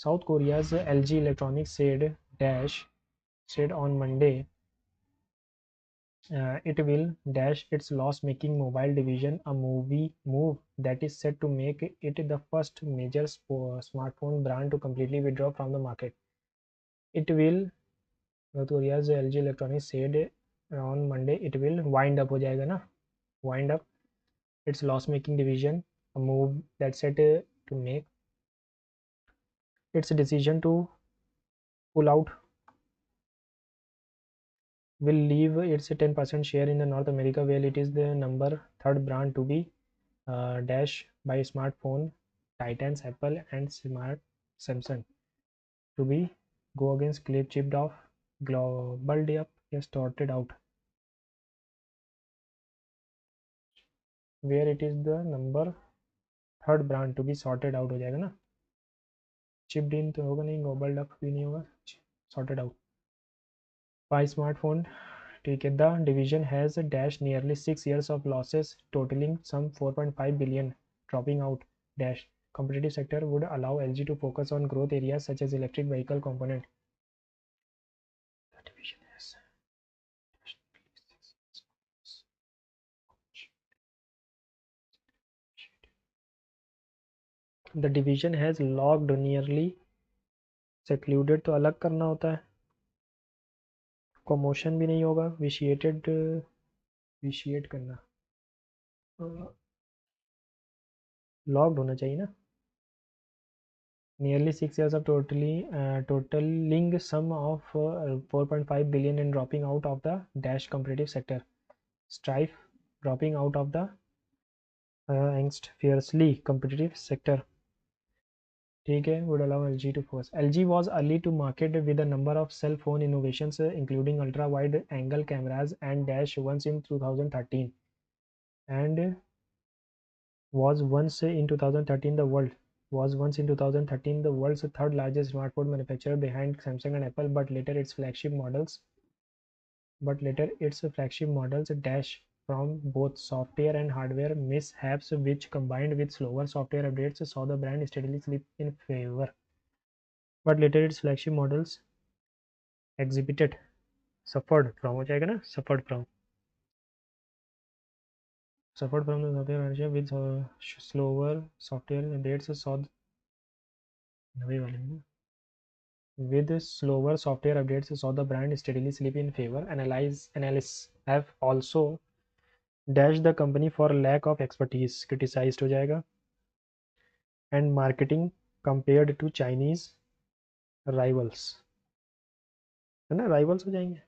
South Korea's LG Electronics said on Monday it will dash its loss-making mobile division, a move that is set to make it the first major smartphone brand to completely withdraw from the market. It will, North Korea's LG Electronics said on Monday, it will wind up, हो जाएगा ना, wind up its loss-making division, a move that set to make its decision to pull out will leave its 10% share in the North America, where it is the third brand to be dash by smartphone titans Apple and Samsung to be go against clip chipped off global up is sorted out, where it is the third brand to be sorted out हो जाएगा ना, chipped in तो होगा नहीं, global up भी नहीं होगा, sorted out by smartphone. ठीक है, the division has dashed nearly 6 years of losses totaling some 4.5 billion, dropping out dash competitive sector would allow LG to focus on growth areas such as electric vehicle component. The division has logged nearly secluded, तो अलग करना होता है, commotion भी नहीं होगा, vitiate करना, logged होना चाहिए ना, nearly 6 years of totaling sum of 4.5 billion and dropping out of the dash competitive sector. Strife dropping out of the angst fiercely competitive sector. ठीक है, would allow LG to force. LG was early to market with a number of cell phone innovations including ultra wide angle cameras and dash once in 2013 and was once in 2013 the world's third largest smartphone manufacturer behind Samsung and Apple, but later its flagship models dash from both software and hardware mishaps, which combined with slower software updates saw the brand steadily slip in favor. But later its flagship models suffered from the software with slower software updates saw the brand steadily slip in favor. Analysts have also dashed the company for lack of expertise, criticized हो जाएगा, and marketing compared to Chinese rivals, है ना, rivals हो जाएंगे,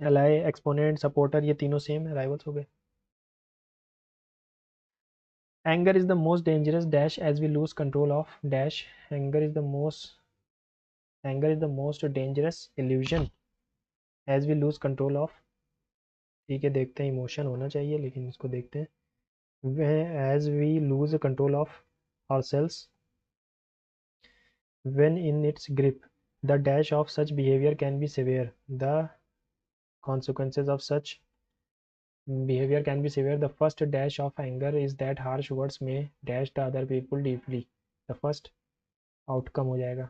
ally, exponent, supporter, ये तीनों same है, rivals हो गए. Anger is the most dangerous dash as we lose control of dash. Anger is the most dangerous illusion as we lose control of. ठीक है, देखते हैं, इमोशन होना चाहिए लेकिन इसको देखते हैं. As we lose control of ourselves when in its grip, the dash of such behavior can be severe. The consequences of such behavior can be severe. The first dash of anger is that harsh words may dash the other people deeply. The first outcome हो जाएगा.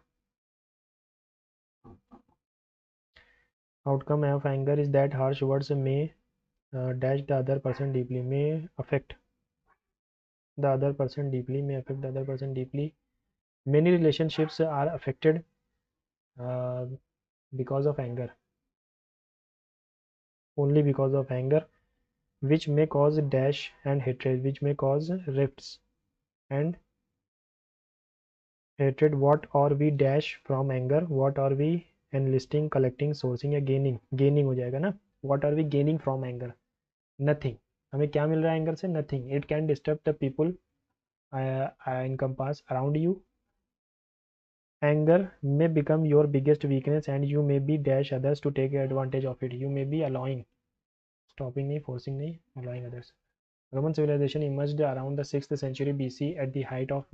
Outcome of anger is that harsh words may dash the other person deeply, may affect the other person deeply. Many relationships are affected because of anger, only because of anger, which may cause dash and hatred, which may cause rifts and hatred. What are we dash from anger? What are we enlisting, collecting, sourcing या gaining हो जाएगा ना. What are we gaining from anger? Nothing. हमें क्या मिल रहा है anger से? Nothing. It can disturb the people encompass around you. Anger may become your biggest weakness and you may be dash others to take advantage of it. You may be allowing, stopping नहीं, forcing नहीं, allowing others. Roman civilization emerged around the 6th century BC at the height of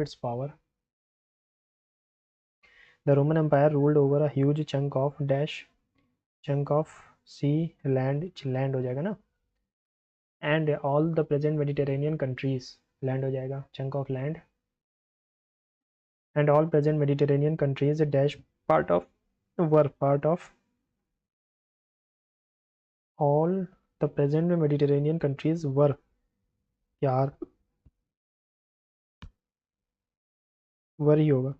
its power. The Roman Empire ruled over a huge chunk of sea land हो जाएगा ना, and all the present Mediterranean countries, land हो जाएगा, chunk of land and all present Mediterranean countries dash part of were part of all the present Mediterranean countries were यार वर ही होगा.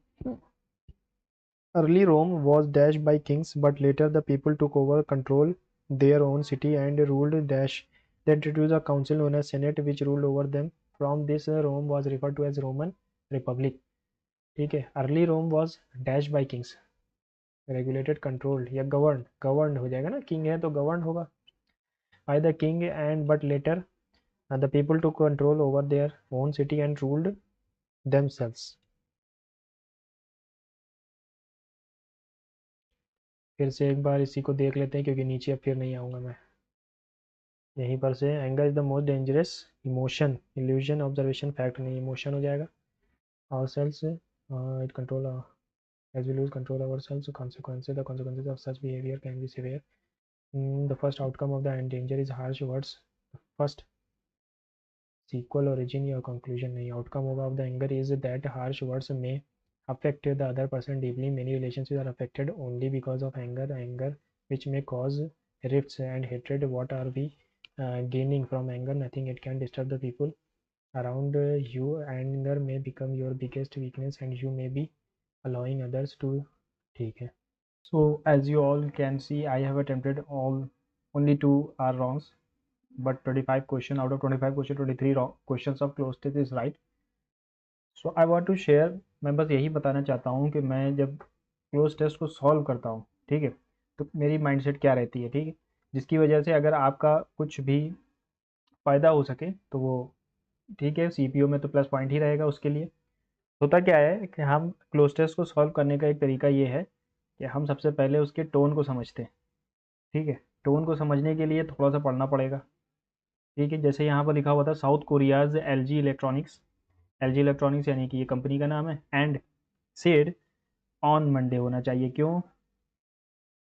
Early Rome was dashed by kings, but later the people took over control their own city and ruled dash. They introduced a council known as Senate, which ruled over them. From this, Rome was referred to as Roman Republic. ठीक है. Early Rome was dashed by kings, regulated, controlled या governed हो जाएगा ना. king है तो governed होगा by the king, and but later the people took control over their own city and ruled themselves. फिर से एक बार इसी को देख लेते हैं क्योंकि नीचे अब फिर नहीं आऊँगा मैं. यहीं पर से anger is the most dangerous emotion. Illusion observation fact नहीं, इमोशन हो जाएगा. Our selves it control as we lose control of ourselves, the consequences of such behavior can be severe. The first outcome of the danger is harsh words. First sequel, origin or conclusion नहीं. Outcome of the anger is that harsh words may affect the other person deeply. Many relationships are affected only because of anger which may cause rifts and hatred. What are we gaining from anger? Nothing. It can disturb the people around you. Anger may become your biggest weakness and you may be allowing others to. ठीक है. So as you all can see, I have attempted only 2 are wrongs, but 25 question out of 25 question 23 wrong questions of closed test is right. So I want to share. मैं बस यही बताना चाहता हूँ कि मैं जब क्लोज टेस्ट को सॉल्व करता हूँ, ठीक है, तो मेरी माइंडसेट क्या रहती है, ठीक है, जिसकी वजह से अगर आपका कुछ भी फ़ायदा हो सके तो वो ठीक है. सीपीओ में तो प्लस पॉइंट ही रहेगा उसके लिए. होता क्या है कि हम क्लोज टेस्ट को सॉल्व करने का एक तरीका ये है कि हम सबसे पहले उसके टोन को समझते हैं. ठीक है, टोन को समझने के लिए थोड़ा सा पढ़ना पड़ेगा. ठीक है, जैसे यहाँ पर लिखा हुआ था south Korea's LG electronics. LG electronics यानी कि ये कंपनी का नाम है. एंड सेड ऑन मंडे होना चाहिए. क्यों?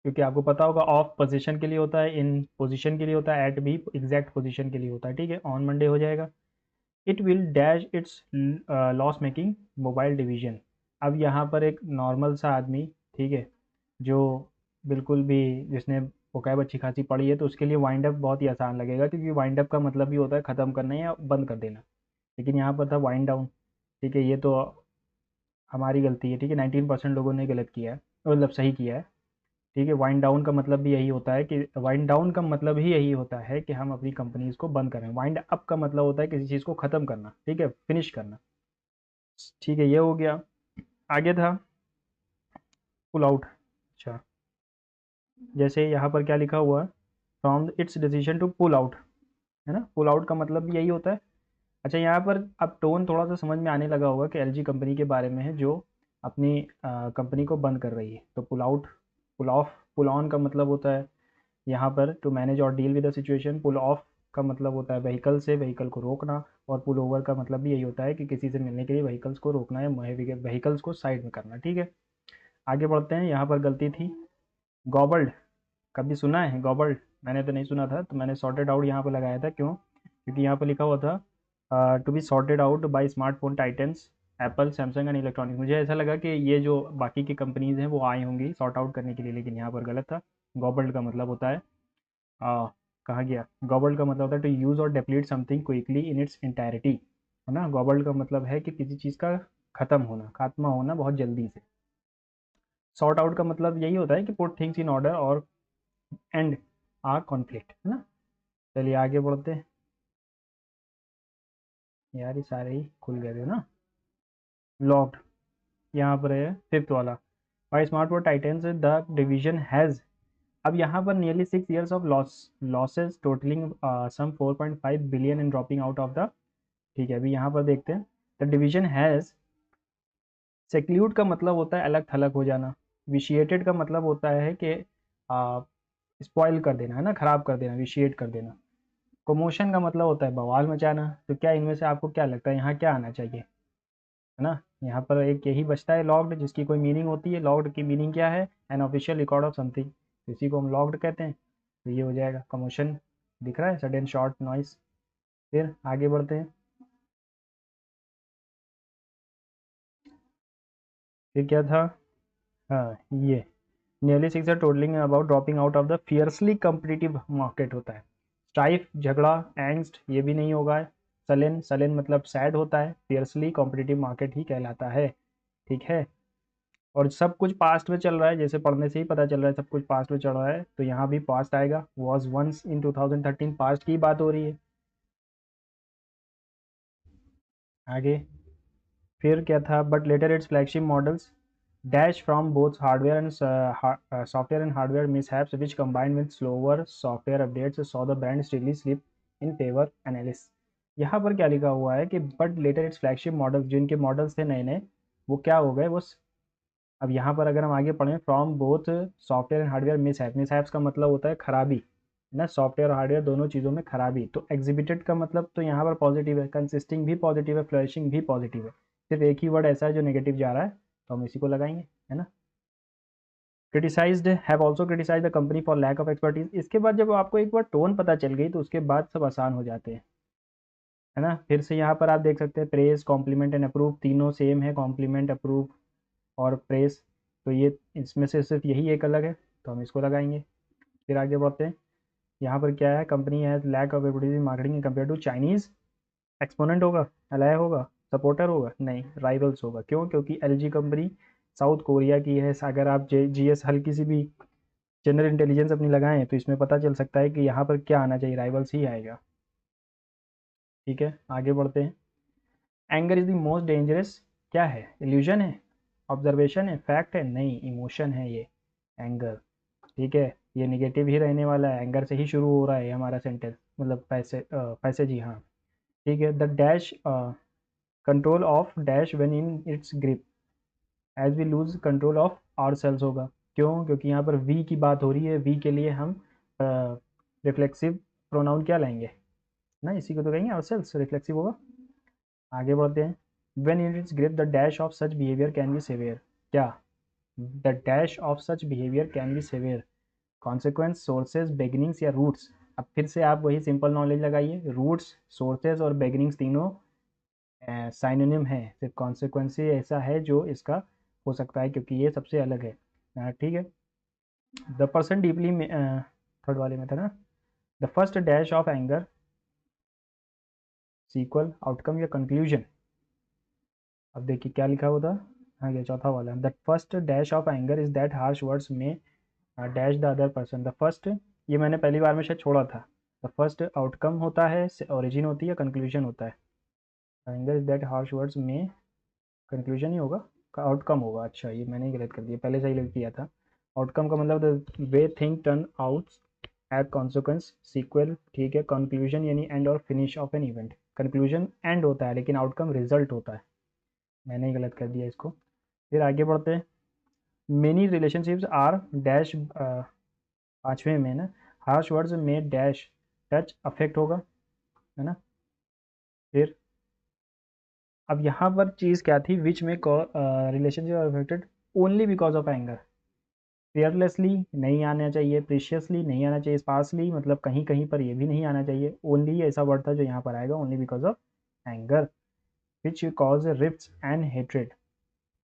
क्योंकि आपको पता होगा ऑफ पोजीशन के लिए होता है, इन पोजीशन के लिए होता है, एट भी एग्जैक्ट पोजीशन के लिए होता है. ठीक है, ऑन मंडे हो जाएगा. It will dash it's loss making mobile division. अब यहाँ पर एक नॉर्मल सा आदमी, ठीक है, जो बिल्कुल भी जिसने वोकैब अच्छी खासी पढ़ी है, तो उसके लिए वाइंड अप बहुत ही आसान लगेगा, क्योंकि वाइंड अप का मतलब भी होता है ख़त्म करना या बंद कर देना. लेकिन यहाँ पर था वाइंड डाउन. ठीक है, ये तो हमारी गलती है. ठीक है, 19% लोगों ने गलत किया है, मतलब सही किया है. ठीक है, वाइंड डाउन का मतलब भी यही होता है कि वाइंड डाउन का मतलब ही यही होता है कि हम अपनी कंपनीज को बंद करें. वाइंड अप का मतलब होता है किसी चीज़ को ख़त्म करना. ठीक है, फिनिश करना. ठीक है, ये हो गया. आगे था पुल आउट. अच्छा, जैसे यहाँ पर क्या लिखा हुआ है, from its decision to pull out, है ना. पुल आउट का मतलब भी यही होता है. अच्छा, यहाँ पर अब टोन थोड़ा सा समझ में आने लगा होगा कि एलजी कंपनी के बारे में है जो अपनी कंपनी को बंद कर रही है. तो pull out, pull off, pull on का मतलब होता है यहाँ पर टू मैनेज और deal with the situation. Pull off का मतलब होता है व्हीकल से व्हीकल को रोकना. और पुल ओवर का मतलब भी यही होता है कि किसी से मिलने के लिए व्हीकल्स को रोकना या व्हीकल्स को साइड में करना. ठीक है, आगे बढ़ते हैं. यहाँ पर गलती थी गॉबल्ड. कभी सुना है गॉबल्ड? मैंने तो नहीं सुना था, तो मैंने सॉर्टेड आउट यहाँ पर लगाया था. क्यों? क्योंकि यहाँ पर लिखा हुआ था to be sorted out by smartphone titans Apple Samsung and electronics. मुझे ऐसा लगा कि ये जो बाकी की कंपनीज हैं वो आई होंगी सॉर्ट आउट करने के लिए, लेकिन यहाँ पर गलत था. गॉबल्ड का मतलब होता है कहाँ गया, गॉबल्ड का मतलब होता है टू यूज़ और deplete something quickly in its entirety, है ना. गॉबल्ड का मतलब है कि किसी चीज़ का ख़त्म होना, खात्मा होना बहुत जल्दी से. सॉर्ट आउट का मतलब यही होता है कि पुट थिंग्स इन ऑर्डर और एंड आ कॉन्फ्लिक्ट, है ना. चलिए आगे बढ़ते हैं. यार ये सारे ही खुल गए थे ना. लॉक्ड, यहाँ पर है फिफ्थ वाला. By smart word titans the division has. अब यहाँ पर nearly 6 years of losses totalling some 4.5 billion in dropping out of the. ठीक है, अभी यहाँ पर देखते हैं. The division has. सेक्ल्यूड का मतलब होता है अलग थलग हो जाना. विशिएटेड का मतलब होता है कि स्पॉइल कर देना, है ना, ख़राब कर देना, विशिएट कर देना. कमोशन का मतलब होता है बवाल मचाना. तो क्या इनमें से आपको क्या लगता है यहाँ क्या आना चाहिए, है ना. यहाँ पर एक यही बचता है लॉग्ड, जिसकी कोई मीनिंग होती है. लॉग्ड की मीनिंग क्या है? An official record of something. इसी को हम लॉग्ड कहते हैं. तो ये हो जाएगा कमोशन. दिख रहा है, सडन शॉर्ट नॉइस. फिर आगे बढ़ते हैं. फिर क्या था, हाँ ये nearly 6 are totalling about dropping out of the fiercely competitive market होता है। स्ट्राइफ झगड़ा, एंग्स्ट ये भी नहीं होगा। सलेन, सलेन मतलब सैड होता है, फियर्सली कॉम्पिटिटिव मार्केट ही कहलाता है। ठीक है, और सब कुछ पास्ट में चल रहा है, जैसे पढ़ने से ही पता चल रहा है सब कुछ पास्ट में चल रहा है, तो यहाँ भी पास्ट आएगा। वॉज वंस इन 2013, पास्ट की बात हो रही है। आगे फिर क्या था, but later it's flagship models dash from both hardware and software and hardware mishaps which combined with slower software updates saw the brand steadily slip in favor analysis। यहाँ पर क्या लिखा हुआ है कि but later it's flagship models, जिनके models थे नए नए, वो क्या हो गए, वो अब यहाँ पर अगर हम आगे पढ़ें, from both software and hardware mishap, mishaps का मतलब होता है खराबी, है ना, सॉफ्टवेयर और हार्डवेयर दोनों चीज़ों में खराबी। तो एग्जिबिटेड का मतलब तो यहाँ पर पॉजिटिव है, कंसिस्टिंग भी पॉजिटिव है, फ्लरिशिंग भी पॉजिटिव है। सिर्फ एक ही वर्ड ऐसा है जो नेगेटिव जा रहा है, तो हम इसी को लगाएंगे, है ना। Criticised, have also criticise the company for lack of expertise. इसके बाद जब आपको एक बार टोन पता चल गई तो उसके बाद सब आसान हो जाते हैं, है ना। फिर से यहाँ पर आप देख सकते हैं प्रेज, कॉम्प्लीमेंट एंड अप्रूव, तीनों सेम है, कॉम्प्लीमेंट, अप्रूव और प्रेस। तो ये इसमें से सिर्फ यही एक अलग है, तो हम इसको लगाएंगे। फिर आगे बढ़ते हैं, यहाँ पर क्या है, company has lack of advertising marketing compare to Chinese. Exponent होगा, अलाय होगा, सपोर्टर होगा, नहीं राइवल्स होगा। क्यों? क्योंकि एलजी कंपनी साउथ कोरिया की है। अगर आप जीएस हल्की सी भी जनरल इंटेलिजेंस अपनी लगाएं तो इसमें पता चल सकता है कि यहाँ पर क्या आना चाहिए, राइवल्स ही आएगा। ठीक है, आगे बढ़ते हैं। Anger is the most dangerous, क्या है, इल्यूजन है, ऑब्जर्वेशन है, फैक्ट है, नहीं इमोशन है ये एंगर। ठीक है, ये निगेटिव ही रहने वाला है, एंगर से ही शुरू हो रहा है हमारा सेंटेंस, मतलब पैसे जी हाँ। ठीक है, the dash control of dash when in its grip as we lose control of our selves होगा। क्यों? क्योंकि यहाँ पर वी की बात हो रही है, वी के लिए हम रिफ्लेक्सिव प्रोनाउन क्या लाएंगे ना, इसी को तो कहेंगे, आवर सेल्स रिफ्लेक्सिव होगा। आगे बढ़ते हैं, when in its grip the dash of such behaviour can be saviour, क्या, the dash of such behaviour can be saviour, consequence, sources, beginnings या रूट्स। अब फिर से आप वही सिंपल नॉलेज लगाइए, रूट्स, सोर्सेज और बेगिनिंग्स तीनों साइनोनिम है, सिर्फ कॉन्सिक्वेंस ही ऐसा है जो इसका हो सकता है, क्योंकि ये सबसे अलग है। ठीक है, द पर्सन डीपली, थर्ड वाले में था ना, the first dash of anger sequel, outcome या कंक्लूजन। अब देखिए क्या लिखा हुआ था, हाँ ये चौथा वाला, the first dash of anger is that harsh words में dash the other person. The first, ये मैंने पहली बार में शायद छोड़ा था, द फर्स्ट आउटकम होता है, ओरिजिन होती है, कंक्लूजन होता है। Anger is that harsh words में कंक्लूजन ही होगा, का आउटकम होगा। अच्छा ये मैंने ही गलत कर दिया, पहले से ही लिख दिया था। आउटकम का मतलब the way thing turn out at consequence, sequel. ठीक है, कंक्लूजन यानी एंड और finish of an event. Conclusion end होता है लेकिन आउटकम रिजल्ट होता है, मैंने ही गलत कर दिया इसको। फिर आगे बढ़ते हैं, मेनी रिलेशनशिप्स आर डैश, पाँचवें में ना, हार्श वर्ड्स में डैश टच अफेक्ट होगा, है ना। फिर अब यहाँ पर चीज़ क्या थी, विच में relationship are affected only because of anger. Fearlessly नहीं आना चाहिए, प्रीशियसली नहीं आना चाहिए, स्पार्सली मतलब कहीं कहीं पर ये भी नहीं आना चाहिए, ओनली ऐसा वर्ड था जो यहाँ पर आएगा, only because of anger. Which cause rifts and hatred,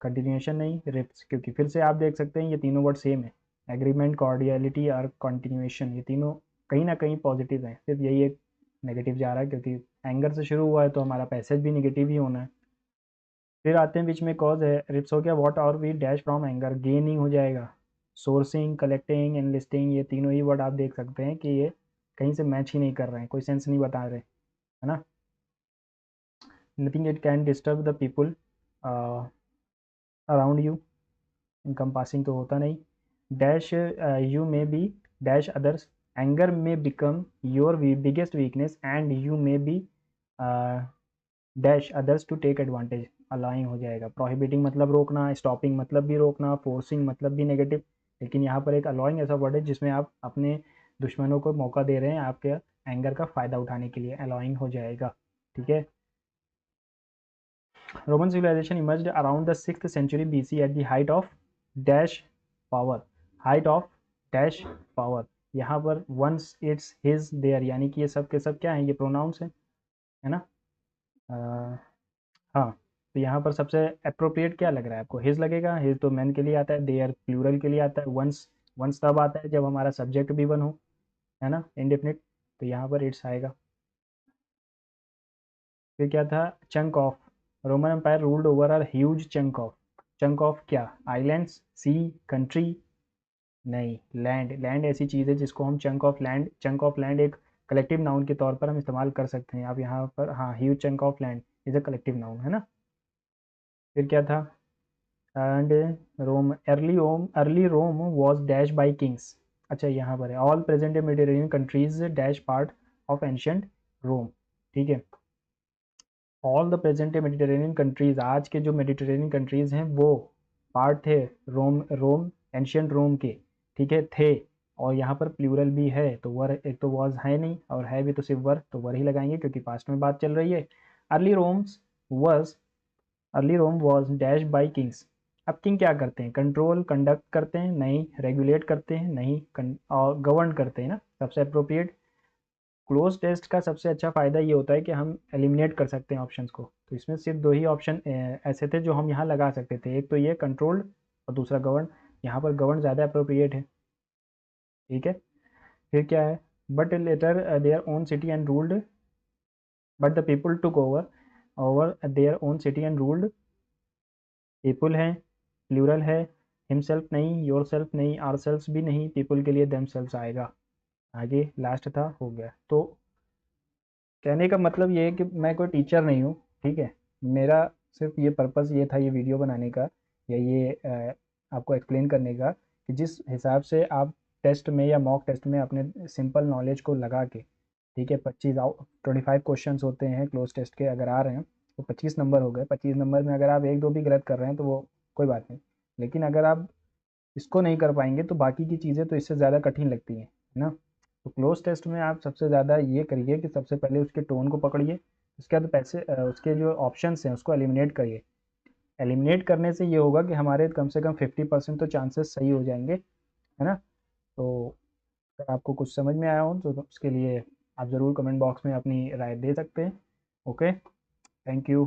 continuation नहीं, रिफ्ट्स, क्योंकि फिर से आप देख सकते हैं ये तीनों वर्ड सेम है, एग्रीमेंट, कॉर्डियलिटी और कंटिन्यूएशन, ये तीनों कहीं ना कहीं पॉजिटिव है, सिर्फ यही एक नेगेटिव जा रहा है, क्योंकि एंगर से शुरू हुआ है तो हमारा पैसेज भी नेगेटिव ही होना है। फिर आते हैं बीच में कॉज है, रिप्स हो गया, व्हाट और we dash from anger, gaining हो जाएगा, सोर्सिंग, कलेक्टिंग, एनलिस्टिंग, ये तीनों ही वर्ड आप देख सकते हैं कि ये कहीं से मैच ही नहीं कर रहे हैं, कोई सेंस नहीं बता रहे, है ना। Nothing it can disturb the people around you, income passing तो होता नहीं, dash you may be dash others, anger may become your biggest weakness and you may be dash others to take advantage, अलाइंग हो जाएगा, prohibiting मतलब रोकना, stopping मतलब भी रोकना, फोर्सिंग मतलब भी नेगेटिव, लेकिन यहाँ पर एक अलाइंग ऐसा वर्ड है जिसमें आप अपने दुश्मनों को मौका दे रहे हैं आपके एंगर का फ़ायदा उठाने के लिए, अलाइंग हो जाएगा। ठीक है, Roman civilisation emerged around the 6th century BC at the height of dash power, height of dash power. यहाँ पर वंस, इट्स, हिज, देयर, यानी कि ये सब के सब क्या हैं, ये प्रोनाउंस हैं, है ना। हाँ, तो यहाँ पर सबसे अप्रोप्रिएट क्या लग रहा है आपको? हिज लगेगा। हिज तो मैन के लिए आता है, देयर प्लूरल के लिए आता है, वंस वंस तब आता है जब हमारा सब्जेक्ट भी वन हो, है ना, इंडेफिनिट। तो यहाँ पर इट्स आएगा। फिर क्या था? Chunk of. Roman empire ruled over are huge chunk of क्या? Islands, sea, country? नहीं, लैंड। लैंड ऐसी चीज़ है जिसको हम चंक ऑफ लैंड एक कलेक्टिव नाउन के तौर पर हम इस्तेमाल कर सकते हैं। आप यहाँ पर, हाँ, huge chunk of land is a collective noun, है ना। फिर क्या था? And early Rome was dash by kings. अच्छा, यहाँ पर है all present Mediterranean countries dash part of ancient Rome. ठीक है, all the present Mediterranean countries, आज के जो मेडिटेरेनियन कंट्रीज हैं वो पार्ट थे रोम एंशियंट रोम के। ठीक है, थे। और यहाँ पर प्लूरल भी है, तो वर एक तो वॉज है नहीं, और है भी तो सिर्फ वर, तो वर ही लगाएंगे क्योंकि पास्ट में बात चल रही है। Early Rome's was early Rome was dash by kings. अब किंग क्या करते हैं? कंट्रोल, कंडक्ट करते हैं? नहीं। रेगुलेट करते हैं? नहीं। और गवर्न करते हैं ना। सबसे अप्रोप्रिएट क्लोज टेस्ट का सबसे अच्छा फ़ायदा ये होता है कि हम एलिमिनेट कर सकते हैं ऑप्शंस को। तो इसमें सिर्फ दो ही ऑप्शन ऐसे थे जो हम यहाँ लगा सकते थे, एक तो ये कंट्रोल्ड और दूसरा गवर्न। यहाँ पर गवर्न ज़्यादा अप्रोप्रिएट है। ठीक है, फिर क्या है? But later their own city and ruled, but the people took over over their own city and ruled. People है, प्लूरल है। हिमसेल्फ नहीं, योर सेल्फ नहीं, आर सेल्फ भी नहीं, पीपल के लिए देम सेल्फ आएगा। आगे लास्ट था, हो गया। तो कहने का मतलब ये है कि मैं कोई टीचर नहीं हूँ। ठीक है, मेरा सिर्फ ये पर्पज़ ये था ये वीडियो बनाने का, या ये आपको एक्सप्लेन करने का कि जिस हिसाब से आप टेस्ट में या मॉक टेस्ट में अपने सिंपल नॉलेज को लगा के, ठीक है, 25 क्वेश्चंस होते हैं क्लोज टेस्ट के, अगर आ रहे हैं तो 25 नंबर हो गए। 25 नंबर में अगर आप एक दो भी गलत कर रहे हैं तो वो कोई बात नहीं, लेकिन अगर आप इसको नहीं कर पाएंगे तो बाकी की चीज़ें तो इससे ज़्यादा कठिन लगती हैं, है ना। तो क्लोज टेस्ट में आप सबसे ज़्यादा ये करिए कि सबसे पहले उसके टोन को पकड़िए, उसके बाद उसके जो ऑप्शंस हैं उसको एलिमिनेट करिए। एलिमिनेट करने से ये होगा कि हमारे कम से कम 50% तो चांसेस सही हो जाएंगे, है ना। तो अगर आपको कुछ समझ में आया हो तो उसके लिए आप ज़रूर कमेंट बॉक्स में अपनी राय दे सकते हैं। Okay, thank you.